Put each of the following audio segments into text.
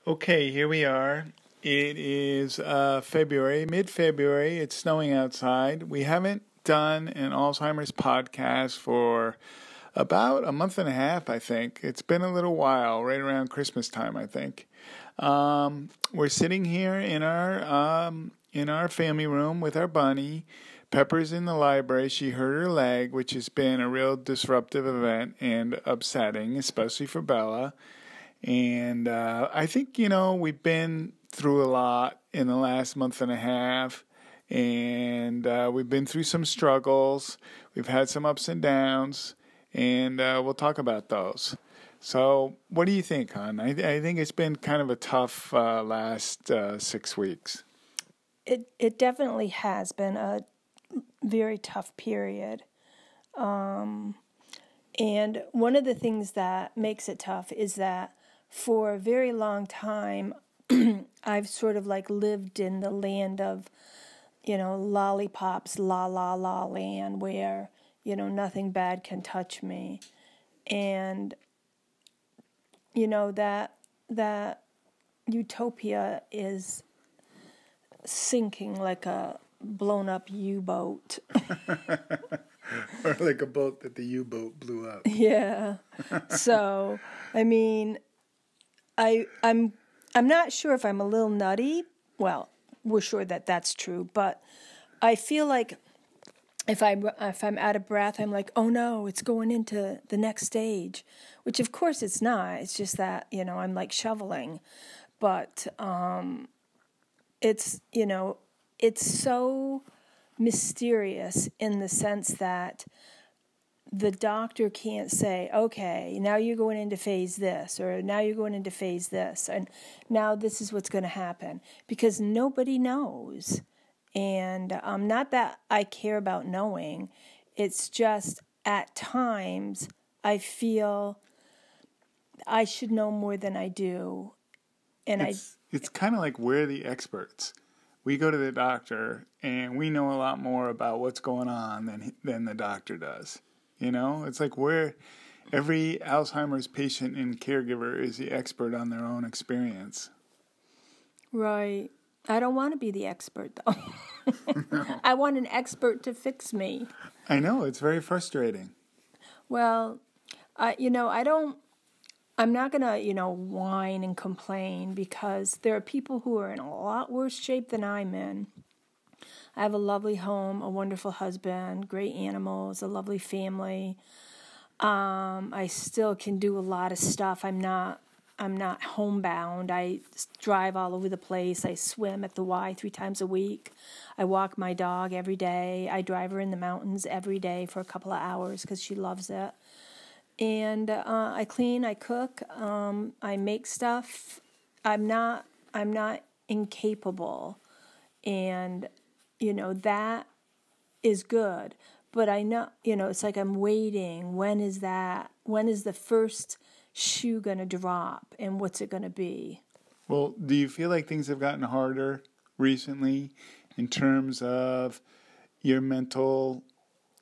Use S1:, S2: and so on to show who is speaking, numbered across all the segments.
S1: Okay, here we are. It is February, mid-February. It's snowing outside. We haven't done an Alzheimer's podcast for about a month and a half, I think. It's been a little while, right around Christmas time, I think. We're sitting here in our family room with our bunny. Pepper's in the library. She hurt her leg, which has been a real disruptive event and upsetting, especially for Bella. And I think, we've been through a lot in the last month and a half. And we've been through some struggles. We've had some ups and downs. And we'll talk about those. So what do you think, hon? I think it's been kind of a tough last 6 weeks.
S2: It definitely has been a very tough period. And one of the things that makes it tough is that for a very long time, I've sort of like lived in the land of, lollipops, la la la land, where, nothing bad can touch me. And, that utopia is sinking like a blown up U-boat.
S1: Or like a boat that the U-boat blew up.
S2: Yeah. So, I mean, I'm not sure if I'm a little nutty. Well, we're sure that that's true, but I feel like if I'm out of breath, I'm like, oh no, it's going into the next stage, which of course it's not. It's just that, I'm like shoveling, but it's so mysterious in the sense that the doctor can't say, okay, now you're going into phase this, or now you're going into phase this, and now this is what's going to happen, because nobody knows. And not that I care about knowing, it's just at times I feel I should know more than I do. And
S1: it's kind of like we're the experts. We go to the doctor and we know a lot more about what's going on than the doctor does. It's like every Alzheimer's patient and caregiver is the expert on their own experience.
S2: Right. I don't want to be the expert, though. No. I want an expert to fix me.
S1: I know. It's very frustrating.
S2: Well, I'm not going to, whine and complain, because there are people who are in a lot worse shape than I'm in. I have a lovely home, a wonderful husband, great animals, a lovely family. I still can do a lot of stuff. I'm not homebound. I drive all over the place. I swim at the Y 3 times a week. I walk my dog every day. I drive her in the mountains every day for a couple of hours because she loves it. And I clean, I cook, I make stuff. I'm not incapable. And, that is good. But I know, it's like I'm waiting. When is the first shoe going to drop, and what's it going to be?
S1: Well, do you feel like things have gotten harder recently in terms of your mental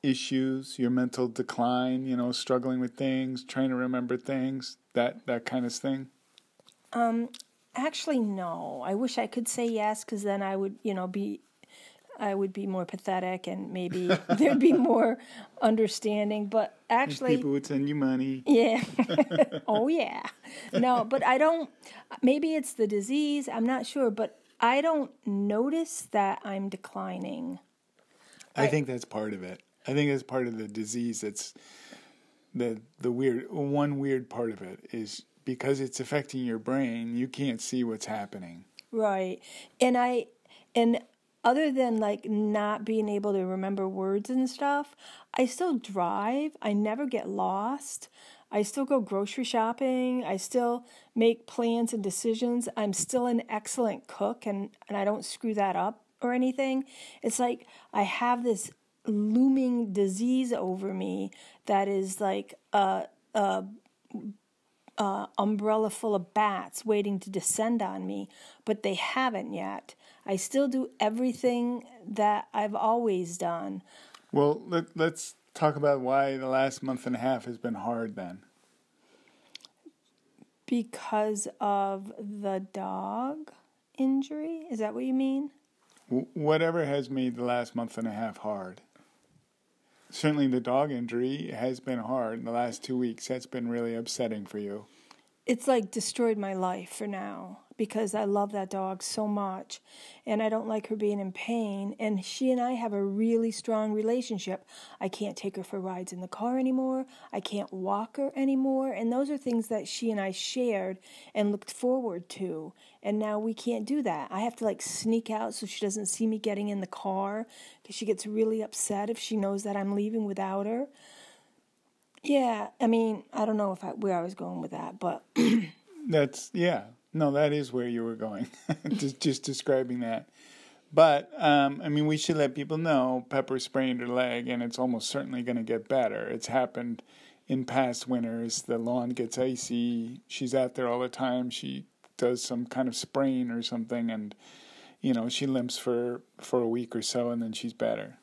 S1: issues, your mental decline, struggling with things, trying to remember things, that kind of thing?
S2: Actually, no. I wish I could say yes, because then I would, I would be more pathetic, and maybe there'd be more understanding. But actually,
S1: people would send you money.
S2: Yeah. Oh, yeah. No, but I don't. Maybe it's the disease. I'm not sure, but I don't notice that I'm declining.
S1: I think that's part of it. I think that's part of the disease. It's the weird part of it is because it's affecting your brain. You can't see what's happening.
S2: Right, and other than like not being able to remember words and stuff, I still drive. I never get lost. I still go grocery shopping. I still make plans and decisions. I'm still an excellent cook, and I don't screw that up or anything. It's like I have this looming disease over me that is like a umbrella full of bats waiting to descend on me, but they haven't yet. I still do everything that I've always done.
S1: Well, let's talk about why the last month and a half has been hard then.
S2: Because of the dog injury? Is that what you mean?
S1: Whatever has made the last month and a half hard. Certainly the dog injury has been hard in the last 2 weeks. That's been really upsetting for you.
S2: It's like destroyed my life for now because I love that dog so much and I don't like her being in pain, and she and I have a really strong relationship. I can't take her for rides in the car anymore. I can't walk her anymore, and those are things that she and I shared and looked forward to, and now we can't do that. I have to like sneak out so she doesn't see me getting in the car because she gets really upset if she knows that I'm leaving without her. Yeah, I mean, I don't know where I was going with that, but...
S1: that is where you were going, just describing that. But, I mean, we should let people know Pepper sprained her leg, and it's almost certainly going to get better. It's happened in past winters. The lawn gets icy. She's out there all the time. She does some kind of sprain or something, and, she limps for a week or so, and then she's better.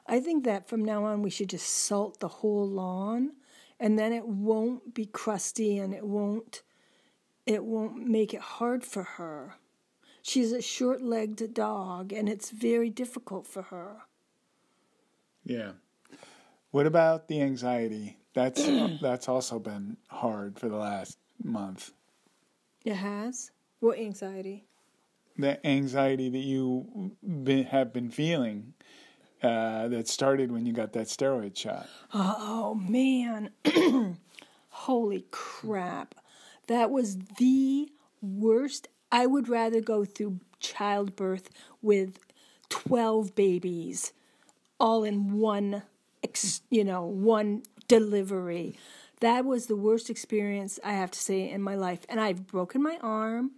S2: I think that from now on we should just salt the whole lawn, and then it won't be crusty and it won't make it hard for her. She's a short-legged dog and it's very difficult for her.
S1: Yeah. What about the anxiety? That's also been hard for the last month.
S2: It has? What anxiety?
S1: The anxiety that you have been feeling. That started when you got that steroid shot.
S2: Oh, man. Holy crap. That was the worst. I would rather go through childbirth with 12 babies all in one delivery. That was the worst experience, I have to say, in my life. And I've broken my arm.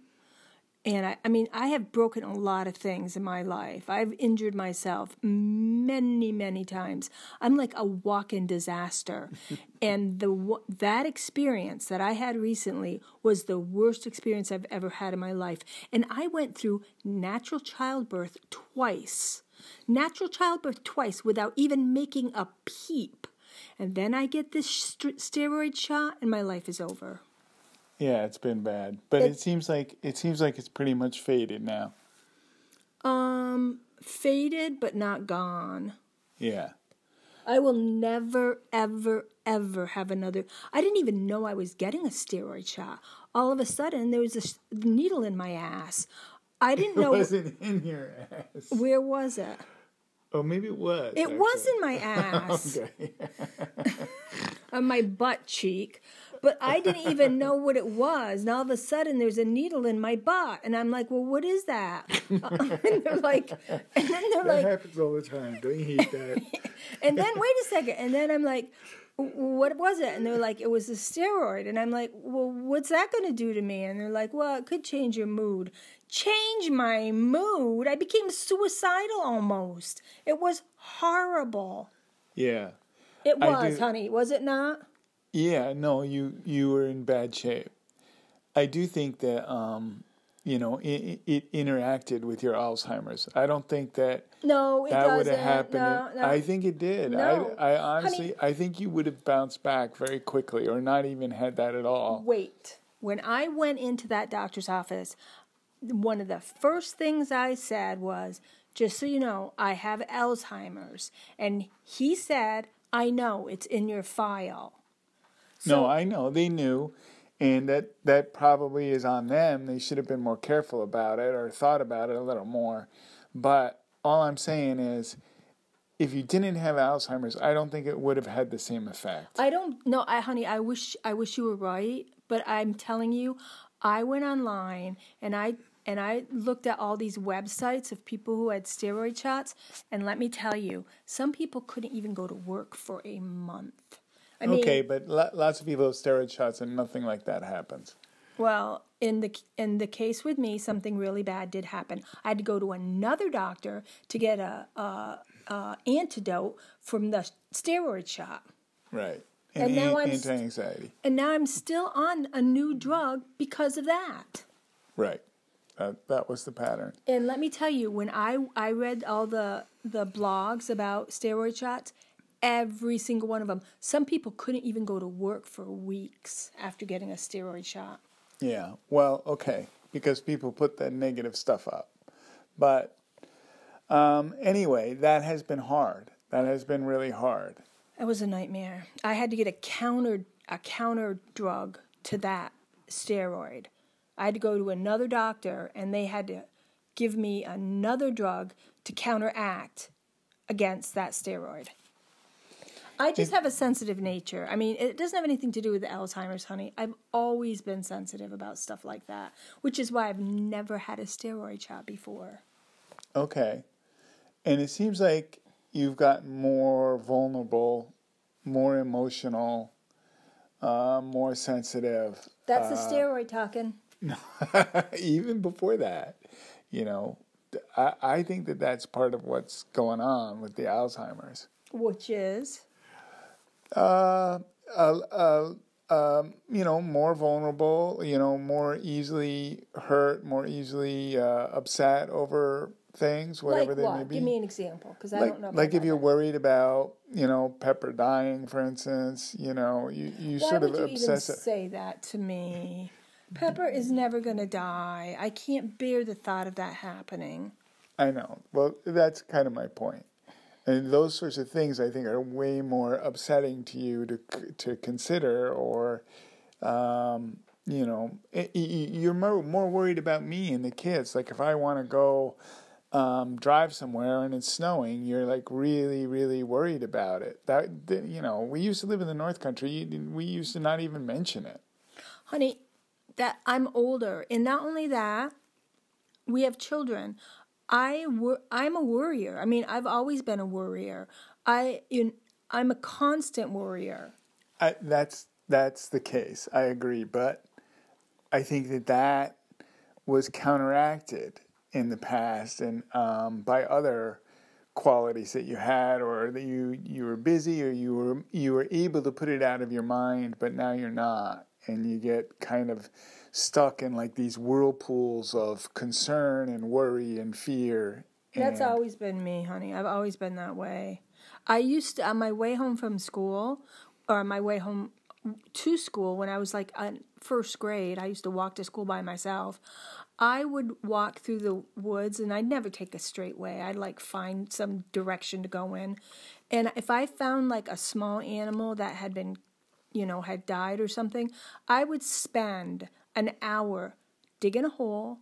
S2: And I have broken a lot of things in my life. I've injured myself many, many times. I'm like a walk-in disaster. And that experience that I had recently was the worst experience I've ever had in my life. And I went through natural childbirth twice. Without even making a peep. And then I get this steroid shot and my life is over.
S1: Yeah, it's been bad, but it seems like it's pretty much faded now.
S2: Faded but not gone.
S1: Yeah.
S2: I will never, ever, ever have another. I didn't even know I was getting a steroid shot. All of a sudden, there was a needle in my ass. I didn't know.
S1: It wasn't in your ass.
S2: Where was it?
S1: Oh, maybe it was.
S2: It was in my ass.
S1: Okay.
S2: On my butt cheek. But I didn't even know what it was. And all of a sudden, there's a needle in my butt. And I'm like, well, what is that? And they're like... That
S1: happens all the time. Don't you hate that?
S2: And then, wait a second. And then I'm like, what was it? And they're like, it was a steroid. And I'm like, well, what's that going to do to me? And they're like, well, it could change your mood. Change my mood? I became suicidal almost. It was horrible.
S1: Yeah.
S2: It was, honey. Was it not?
S1: Yeah, no, you were in bad shape. I do think that, it interacted with your Alzheimer's. I don't think that that would have happened. No. I think it did.
S2: No.
S1: I honestly, honey, I think you would have bounced back very quickly or not even had that at all.
S2: Wait. When I went into that doctor's office, one of the first things I said was, just so you know, I have Alzheimer's. And he said, I know, it's in your file.
S1: No, I know. They knew, and that probably is on them. They should have been more careful about it or thought about it a little more. But all I'm saying is, if you didn't have Alzheimer's, I don't think it would have had the same effect.
S2: I don't know, honey. I wish you were right, but I'm telling you, I went online and I looked at all these websites of people who had steroid shots, and let me tell you, some people couldn't even go to work for a month. I mean,
S1: okay, but lots of people have steroid shots and nothing like that happens.
S2: Well, in the case with me, something really bad did happen. I had to go to another doctor to get a antidote from the steroid shot.
S1: Right.
S2: And now
S1: anti-anxiety.
S2: And now I'm still on a new drug because of that.
S1: Right. That was the pattern.
S2: And let me tell you, when I read all the blogs about steroid shots, every single one of them. Some people couldn't even go to work for weeks after getting a steroid shot.
S1: Yeah. Well, okay, because people put that negative stuff up. But anyway, that has been hard. That has been really hard.
S2: It was a nightmare. I had to get a counter drug to that steroid. I had to go to another doctor, and they had to give me another drug to counteract against that steroid. I just have a sensitive nature. I mean, it doesn't have anything to do with the Alzheimer's, honey. I've always been sensitive about stuff like that, which is why I've never had a steroid shot before.
S1: Okay. And it seems like you've gotten more vulnerable, more emotional, more sensitive.
S2: That's the steroid talking.
S1: Even before that, I think that that's part of what's going on with the Alzheimer's.
S2: Which is?
S1: More vulnerable, more easily hurt, more easily upset over things, whatever
S2: like
S1: they
S2: what?
S1: may be.
S2: Give me an example, because I don't know.
S1: Like if you're worried about, Pepper dying, for instance, you sort of obsess.
S2: Why would you even say that to me? Pepper is never going to die. I can't bear the thought of that happening.
S1: I know. Well, that's kind of my point. And those sorts of things, I think, are way more upsetting to you to consider, or, you're more worried about me and the kids. Like if I want to go drive somewhere and it's snowing, you're like really, really worried about it. We used to live in the North Country. We used to not even mention it.
S2: Honey, that I'm older, and not only that, we have children. I'm a worrier. I mean, I've always been a worrier. I'm a constant worrier.
S1: That's the case. I agree, but I think that was counteracted in the past and by other qualities that you had, or that you were busy, or you were able to put it out of your mind, but now you're not, and you get kind of stuck in like these whirlpools of concern and worry and fear.
S2: That's always been me, honey. I've always been that way. I used to, on my way home from school, or on my way home to school, when I was like in first grade, I used to walk to school by myself. I would walk through the woods, and I'd never take a straight way. I'd like find some direction to go in. And if I found like a small animal that had been, had died or something, I would spend an hour digging a hole,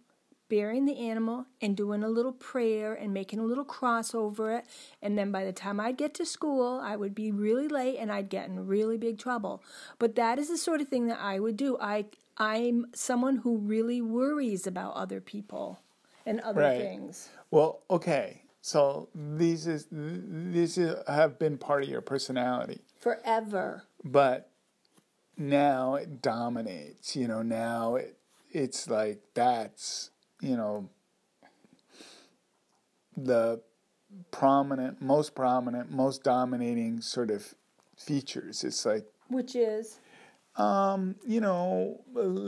S2: burying the animal, and doing a little prayer and making a little cross over it. And then by the time I'd get to school, I would be really late and I'd get in really big trouble. But that is the sort of thing that I would do. I'm someone who really worries about other people and other things.
S1: Well, okay. So these have been part of your personality
S2: forever.
S1: But now it dominates. Now it's like that's the most prominent, most dominating sort of features. It's like,
S2: which is,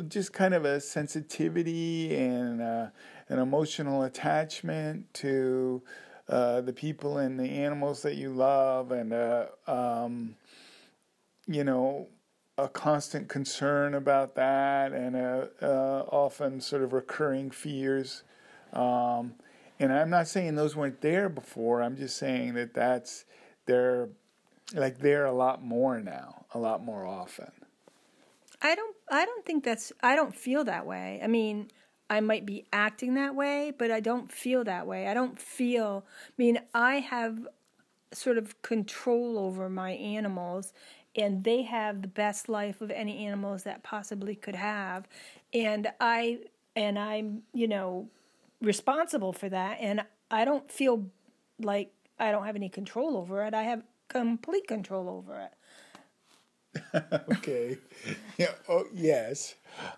S1: just kind of a sensitivity and an emotional attachment to the people and the animals that you love, and a constant concern about that, and often sort of recurring fears. And I'm not saying those weren't there before. I'm just saying that they're a lot more now, a lot more often.
S2: I don't feel that way. I mean, I might be acting that way, but I don't feel that way. I have sort of control over my animals, and they have the best life of any animals that possibly could have. And I'm, responsible for that. And I don't feel like I don't have any control over it. I have complete control over it.
S1: Okay. Yeah. Oh, yes.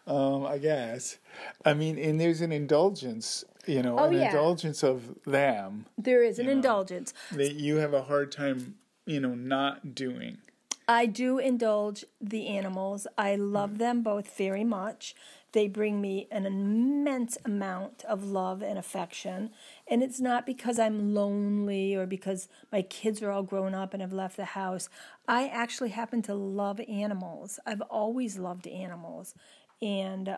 S1: I guess. I mean, and there's an indulgence, indulgence of them.
S2: There is an indulgence
S1: that you have a hard time, not doing.
S2: I do indulge the animals. I love them both very much. They bring me an immense amount of love and affection. And it's not because I'm lonely or because my kids are all grown up and have left the house. I actually happen to love animals. I've always loved animals. And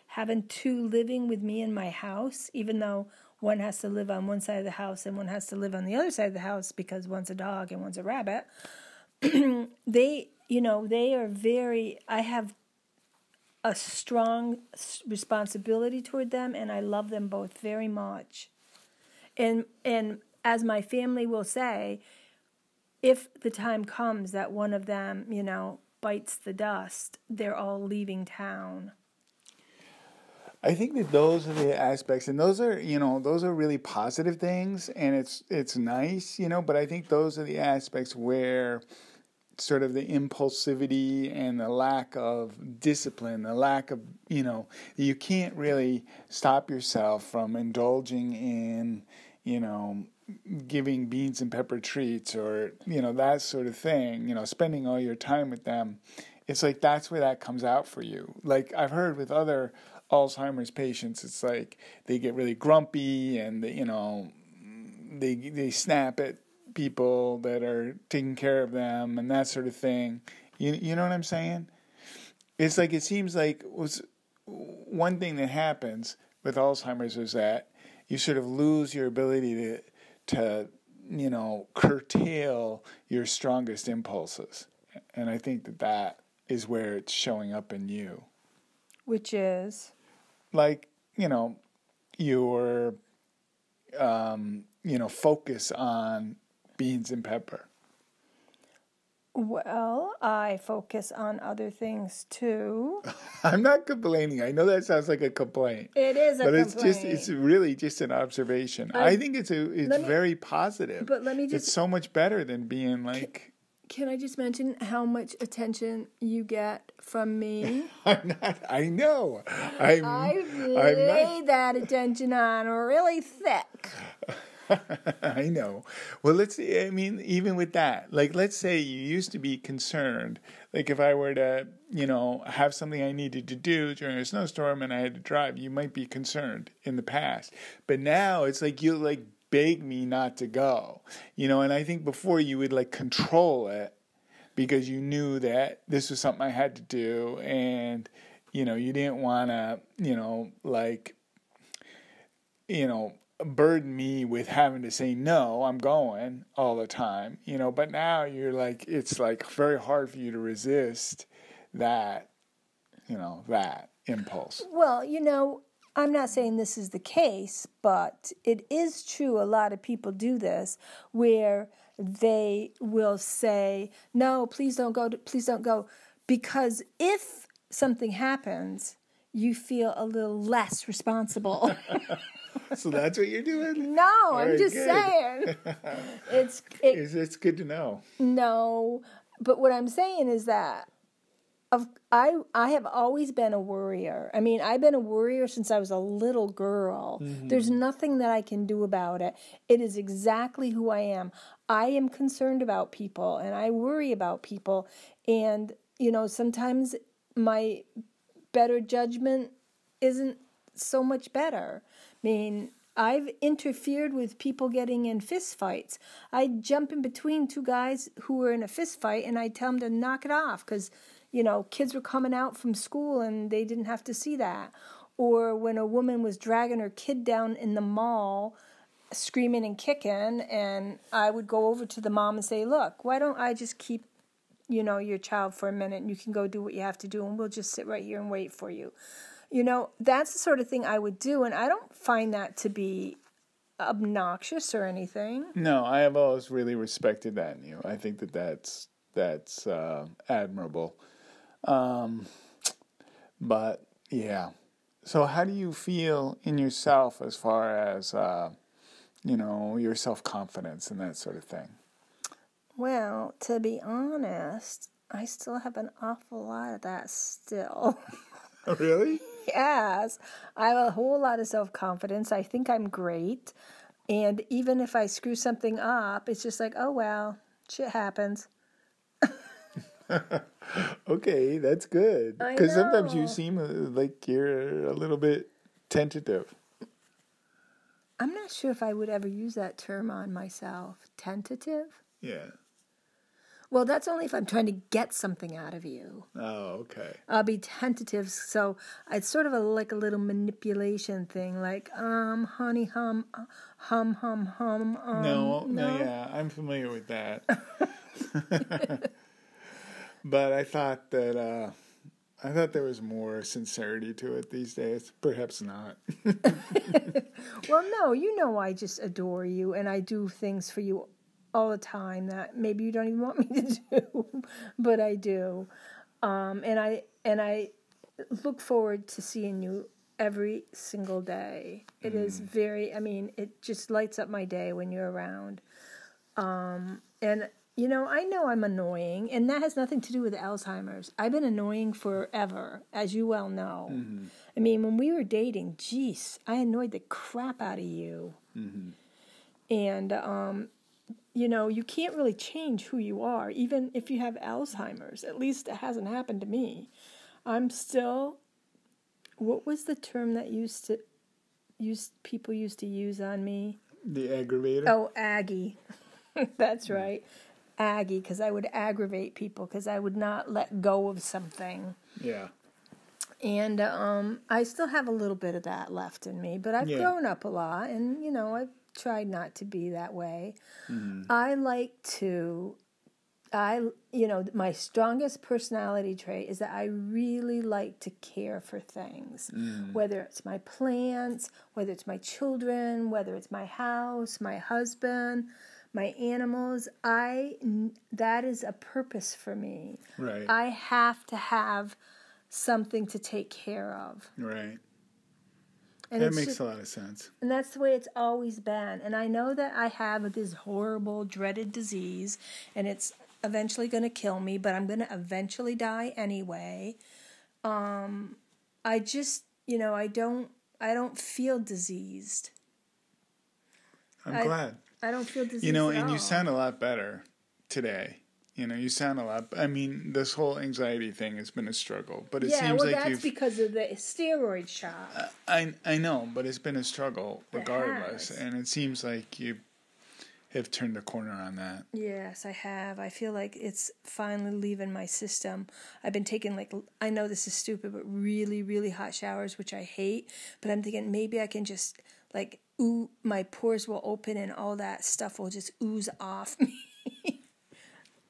S2: having two living with me in my house, even though one has to live on one side of the house and one has to live on the other side of the house because one's a dog and one's a rabbit, they are very, I have a strong responsibility toward them, and I love them both very much. And as my family will say, if the time comes that one of them, bites the dust, they're all leaving town.
S1: I think that those are the aspects, and those are really positive things, and it's nice, but I think those are the aspects where sort of the impulsivity and the lack of discipline, the lack of, you can't really stop yourself from indulging in, giving beans and pepper treats or, that sort of thing, spending all your time with them. It's like that's where that comes out for you. Like I've heard with other Alzheimer's patients, it's like they get really grumpy and, they snap at people that are taking care of them and that sort of thing. You know what I'm saying? It's like it seems like one thing that happens with Alzheimer's is that you sort of lose your ability to curtail your strongest impulses. And I think that is where it's showing up in you.
S2: Which is?
S1: Like, your, focus on beans and pepper.
S2: Well, I focus on other things too.
S1: I'm not complaining. I know that sounds like a complaint.
S2: It is a complaint.
S1: But it's really just an observation. I think it's very positive.
S2: But let me just...
S1: It's so much better than being like...
S2: Can I just mention how much attention you get from me?
S1: I know.
S2: I've laid that attention on really thick.
S1: I know. Well, even with that, like, let's say you used to be concerned, like if I were to, have something I needed to do during a snowstorm and I had to drive, you might be concerned in the past. But now it's like you beg me not to go, and I think before you would control it because you knew that this was something I had to do and, you didn't want to, burden me with having to say, no, I'm going all the time, but now you're it's very hard for you to resist that, that impulse.
S2: Well, I'm not saying this is the case, but it is true. A lot of people do this where they will say, no, please don't go, because if something happens, you feel a little less responsible.
S1: So that's what you're doing?
S2: No, I'm just saying.
S1: It's good to know.
S2: No, but what I'm saying is that I have always been a worrier. I mean, I've been a worrier since I was a little girl. Mm-hmm. There's nothing that I can do about it. It is exactly who I am. I am concerned about people, and I worry about people. And, sometimes my better judgment isn't so much better. I mean, I've interfered with people getting in fist fights. I'd jump in between two guys who were in a fist fight, and I'd tell them to knock it off because, kids were coming out from school and they didn't have to see that. Or when a woman was dragging her kid down in the mall, screaming and kicking, and I would go over to the mom and say, look, why don't I just keep, your child for a minute and you can go do what you have to do and we'll just sit right here and wait for you. That's the sort of thing I would do, and I don't find that to be obnoxious or anything.
S1: No, I have always really respected that in you. I think that's admirable. But, yeah. So how do you feel in yourself as far as, your self-confidence and that sort of thing?
S2: Well, to be honest, I still have an awful lot of that still.
S1: Really?
S2: Yes. I have a whole lot of self-confidence. I think I'm great. And even if I screw something up, it's just like, oh, well, shit happens.
S1: Okay, that's good. Because sometimes you seem like you're a little bit tentative.
S2: I'm not sure if I would ever use that term on myself. Tentative?
S1: Yeah.
S2: Well, that's only if I'm trying to get something out of you.
S1: Oh, okay.
S2: I'll be tentative, so it's sort of like a little manipulation thing, like honey, hum,
S1: No, yeah, I'm familiar with that. But I thought there was more sincerity to it these days. Perhaps not.
S2: Well, no, you know I just adore you, and I do things for you all the time that maybe you don't even want me to do, but I do. And I look forward to seeing you every single day. It is it just lights up my day when you're around. And I know I'm annoying, and that has nothing to do with Alzheimer's. I've been annoying forever, as you well know. Mm-hmm. I mean, when we were dating, geez, I annoyed the crap out of you. Mm-hmm. And, you can't really change who you are, even if you have Alzheimer's. At least it hasn't happened to me. I'm still, what was the term that people used to use on me?
S1: The aggravator?
S2: Oh, Aggie. That's right. Aggie, because I would aggravate people because I would not let go of something.
S1: Yeah.
S2: And I still have a little bit of that left in me, but I've grown up a lot, and, I've tried not to be that way. Mm-hmm. My strongest personality trait is that I really like to care for things, whether it's my plants, whether it's my children, whether it's my house, my husband, my animals. That is a purpose for me.
S1: Right.
S2: I have to have something to take care of.
S1: Right. And that makes a lot of sense.
S2: And that's the way it's always been. And I know that I have this horrible, dreaded disease, and it's eventually going to kill me, but I'm going to eventually die anyway. I just, I don't feel diseased.
S1: I'm glad.
S2: I don't feel diseased at all.
S1: You sound a lot better today. You sound a lot. I mean, this whole anxiety thing has been a struggle, but it seems like
S2: that's because of the steroid shot.
S1: I know, but it's been a struggle regardless, and it seems like you have turned a corner on that.
S2: Yes, I have. I feel like it's finally leaving my system. I've been taking I know this is stupid, but really, really hot showers, which I hate. But I'm thinking maybe I can just my pores will open and all that stuff will just ooze off me.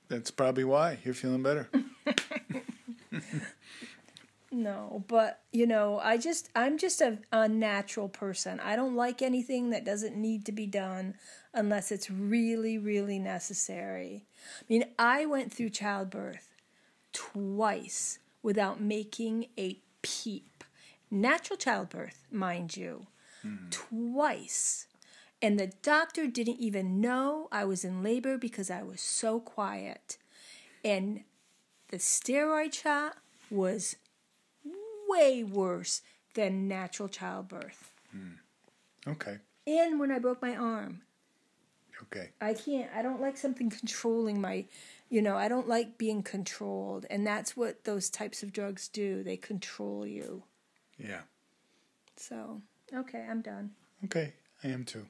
S1: That's probably why you're feeling better.
S2: No, but I'm just a unnatural person. I don't like anything that doesn't need to be done unless it's really, really necessary. I mean, I went through childbirth twice without making a peep. Natural childbirth, mind you, twice. And the doctor didn't even know I was in labor because I was so quiet. And the steroid shot was way worse than natural childbirth.
S1: Okay.
S2: And when I broke my arm.
S1: Okay.
S2: I don't like something controlling my, I don't like being controlled. And that's what those types of drugs do. They control you.
S1: Yeah.
S2: So, okay, I'm done.
S1: Okay, I am too.